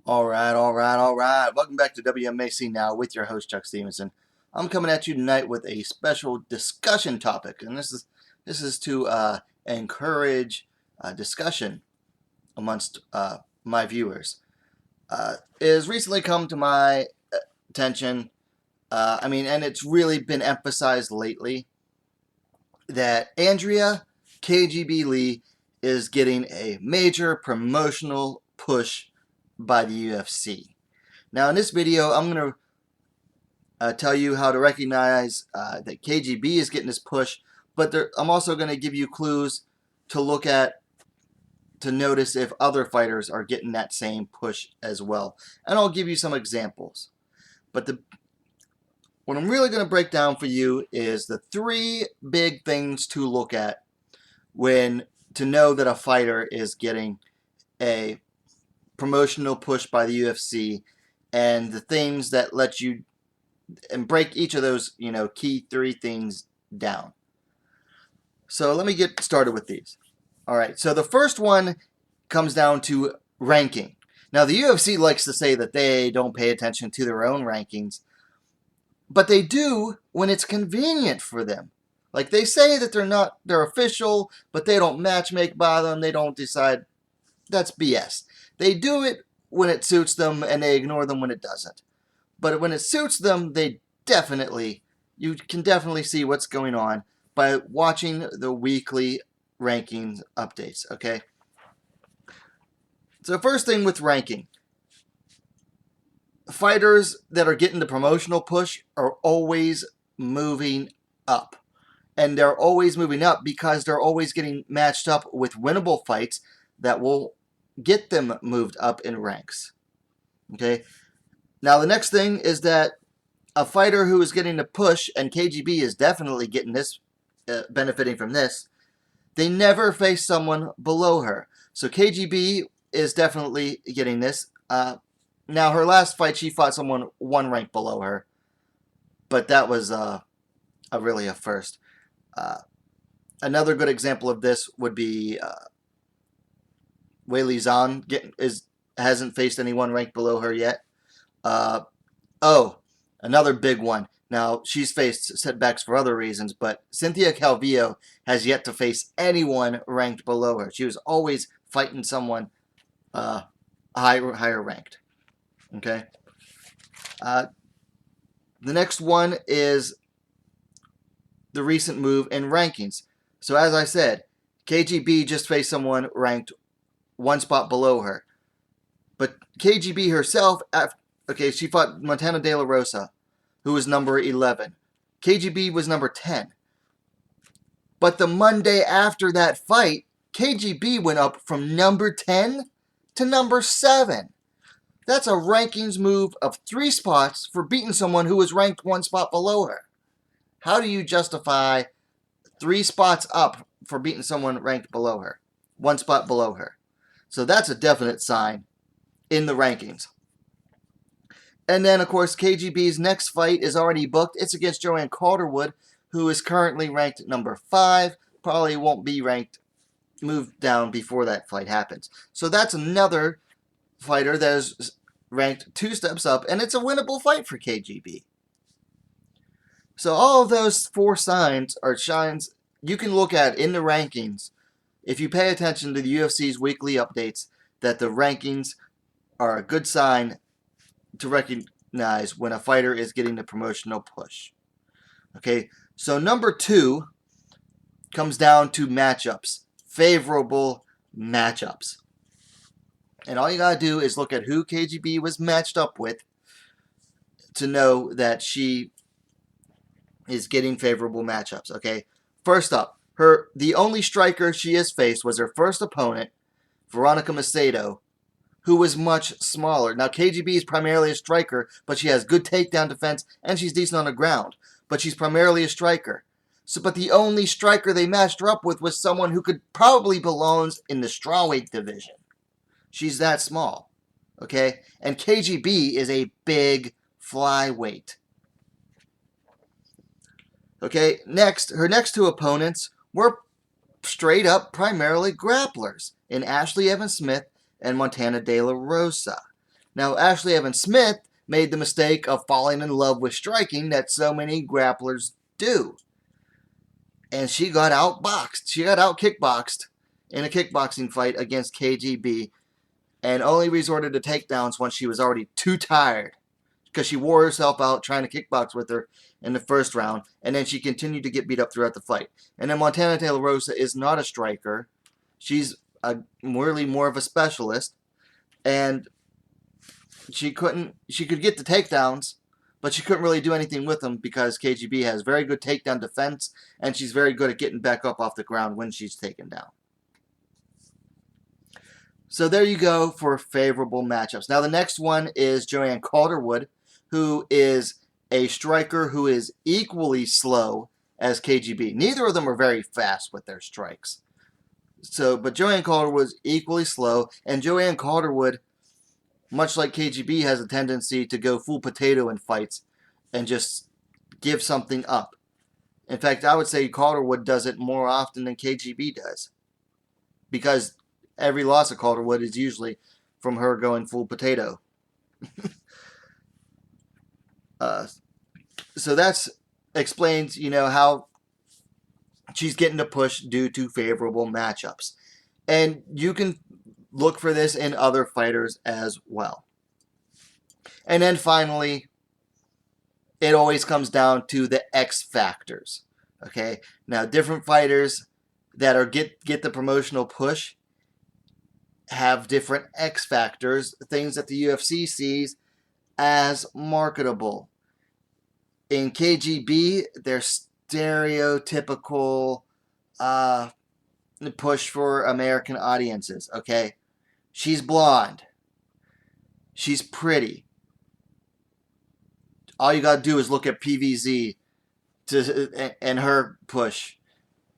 All right. Welcome back to WMAC Now with your host Chuck Stevenson. I'm coming at you tonight with a special discussion topic, and this is to encourage discussion amongst my viewers. It has recently come to my attention. And it's really been emphasized lately that Andrea KGB Lee is getting a major promotional push by the UFC. Now, in this video, I'm going to tell you how to recognize that KGB is getting this push, but I'm also going to give you clues to look at to notice if other fighters are getting that same push as well. And I'll give you some examples. But what I'm really going to break down for you is the three big things to look at to know that a fighter is getting a promotional push by the UFC, and the things that let you and break each of those key three things down. So let me get started with these. Alright, so the first one comes down to ranking. Now the UFC likes to say that they don't pay attention to their own rankings, but they do when it's convenient for them. Like, they say that they're official, but they don't matchmake by them, they don't decide. That's BS. They do it when it suits them, and they ignore them when it doesn't. But when it suits them, you can definitely see what's going on by watching the weekly rankings updates, okay? So first thing with ranking. Fighters that are getting the promotional push are always moving up. And they're always moving up because they're always getting matched up with winnable fights that will get them moved up in ranks. Okay. Now the next thing is that a fighter who is getting a push, and KGB is definitely getting this, benefiting from this, they never face someone below her. So KGB is definitely getting this. Now her last fight, she fought someone one rank below her, but that was really a first. Another good example of this would be Weili Zhang hasn't faced anyone ranked below her yet. Another big one. Now, she's faced setbacks for other reasons, but Cynthia Calvillo has yet to face anyone ranked below her. She was always fighting someone higher ranked. Okay. The next one is the recent move in rankings. So as I said, KGB just faced someone ranked one spot below her. But KGB herself, she fought Montana De La Rosa, who was number 11. KGB was number 10. But the Monday after that fight, KGB went up from number 10 to number 7. That's a rankings move of 3 spots for beating someone who was ranked 1 spot below her. How do you justify 3 spots up for beating someone ranked below her? 1 spot below her. So that's a definite sign in the rankings. And then, of course, KGB's next fight is already booked. It's against Joanne Calderwood, who is currently ranked number 5. Probably won't be moved down before that fight happens. So that's another fighter that is ranked 2 steps up, and it's a winnable fight for KGB. So all of those 4 signs are shines you can look at in the rankings if you pay attention to the UFC's weekly updates, that the rankings are a good sign to recognize when a fighter is getting the promotional push. Okay, so number 2 comes down to matchups, favorable matchups. And all you gotta do is look at who KGB was matched up with to know that she is getting favorable matchups. Okay, first up, the only striker she has faced was her first opponent, Veronica Macedo, who was much smaller. Now, KGB is primarily a striker, but she has good takedown defense, and she's decent on the ground. But she's primarily a striker. But the only striker they matched her up with was someone who could probably belong in the strawweight division. She's that small. Okay? And KGB is a big flyweight. Okay, her next 2 opponents were straight up primarily grapplers in Ashley Evans Smith and Montana De La Rosa. Now, Ashley Evans Smith made the mistake of falling in love with striking that so many grapplers do. And she got outboxed. She got out kickboxed in a kickboxing fight against KGB and only resorted to takedowns when she was already too tired because she wore herself out trying to kickbox with her in the first round, and then she continued to get beat up throughout the fight. And then Montana De La Rosa is not a striker. She's really more of a specialist, and she could get the takedowns, but she couldn't really do anything with them because KGB has very good takedown defense, and she's very good at getting back up off the ground when she's taken down. So there you go for favorable matchups. Now the next one is Joanne Calderwood, who is a striker who is equally slow as KGB. Neither of them are very fast with their strikes. But Joanne Calderwood was equally slow, and Joanne Calderwood, much like KGB, has a tendency to go full potato in fights and just give something up. In fact, I would say Calderwood does it more often than KGB does, because every loss of Calderwood is usually from her going full potato. So that explains, how she's getting the push due to favorable matchups. And you can look for this in other fighters as well. And then finally, it always comes down to the X factors. Okay? Now, different fighters that are get the promotional push have different X factors, things that the UFC sees as marketable. In KGB, they're stereotypical push for American audiences, okay? She's blonde. She's pretty. All you gotta do is look at PVZ and her push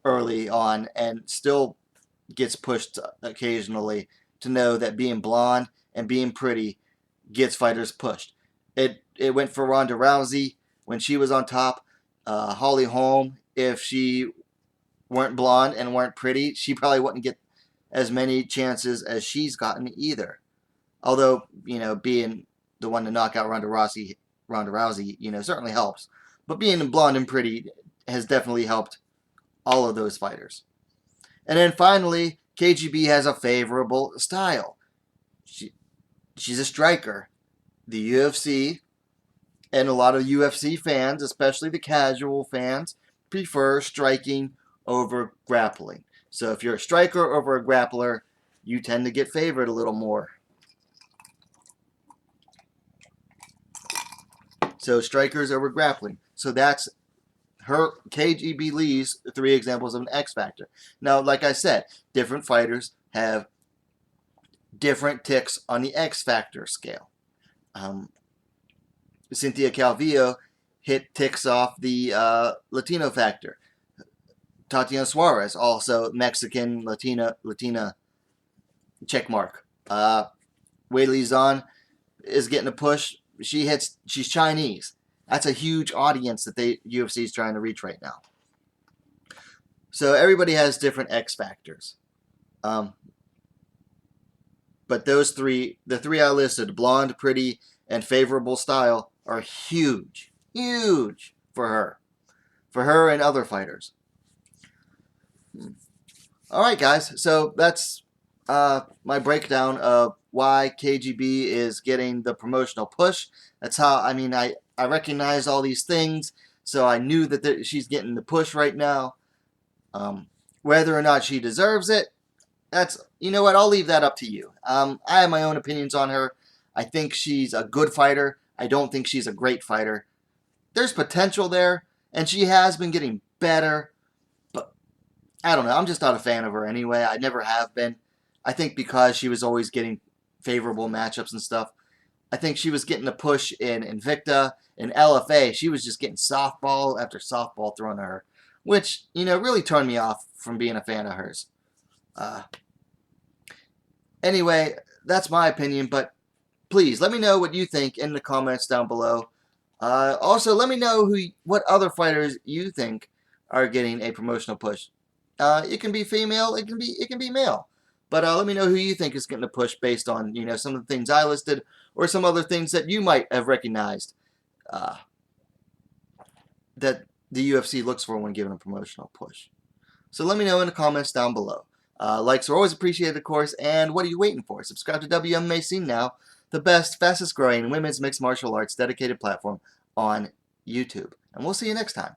early on, and still gets pushed occasionally to know that being blonde and being pretty gets fighters pushed. It went for Ronda Rousey when she was on top. Holly Holm, if she weren't blonde and weren't pretty, she probably wouldn't get as many chances as she's gotten either. Although, being the one to knock out Ronda Rousey, certainly helps. But being blonde and pretty has definitely helped all of those fighters. And then finally, KGB has a favorable style. She's a striker. The UFC and a lot of UFC fans, especially the casual fans, prefer striking over grappling. So if you're a striker over a grappler, you tend to get favored a little more. So strikers over grappling. So that's her KGB Lee's 3 examples of an X factor. Now, like I said, different fighters have different ticks on the X factor scale. Cynthia Calvillo hit ticks off the Latino factor. Tatiana Suarez, also Mexican, Latina check mark. Weili Zhang is getting a push. She's Chinese. That's a huge audience that UFC is trying to reach right now. So everybody has different X factors. But those three, the 3 I listed, blonde, pretty, and favorable style, are huge. Huge for her. For her and other fighters. Alright guys, so that's my breakdown of why KGB is getting the promotional push. That's how, I recognize all these things, so I knew that she's getting the push right now. Whether or not she deserves it, that's, I'll leave that up to you. I have my own opinions on her. I think she's a good fighter. I don't think she's a great fighter. There's potential there, and she has been getting better, but I don't know. I'm just not a fan of her anyway. I never have been. I think because she was always getting favorable matchups and stuff. I think she was getting a push in Invicta. In LFA, she was just getting softball after softball thrown at her, which, really turned me off from being a fan of hers. Anyway, that's my opinion, but please let me know what you think in the comments down below. Also, let me know what other fighters you think are getting a promotional push. It can be female, it can be male. But let me know who you think is getting a push based on, some of the things I listed or some other things that you might have recognized that the UFC looks for when giving a promotional push. So let me know in the comments down below. Likes are always appreciated, of course, and what are you waiting for? Subscribe to WMMA Scene Now, the best, fastest growing women's mixed martial arts dedicated platform on YouTube. And we'll see you next time.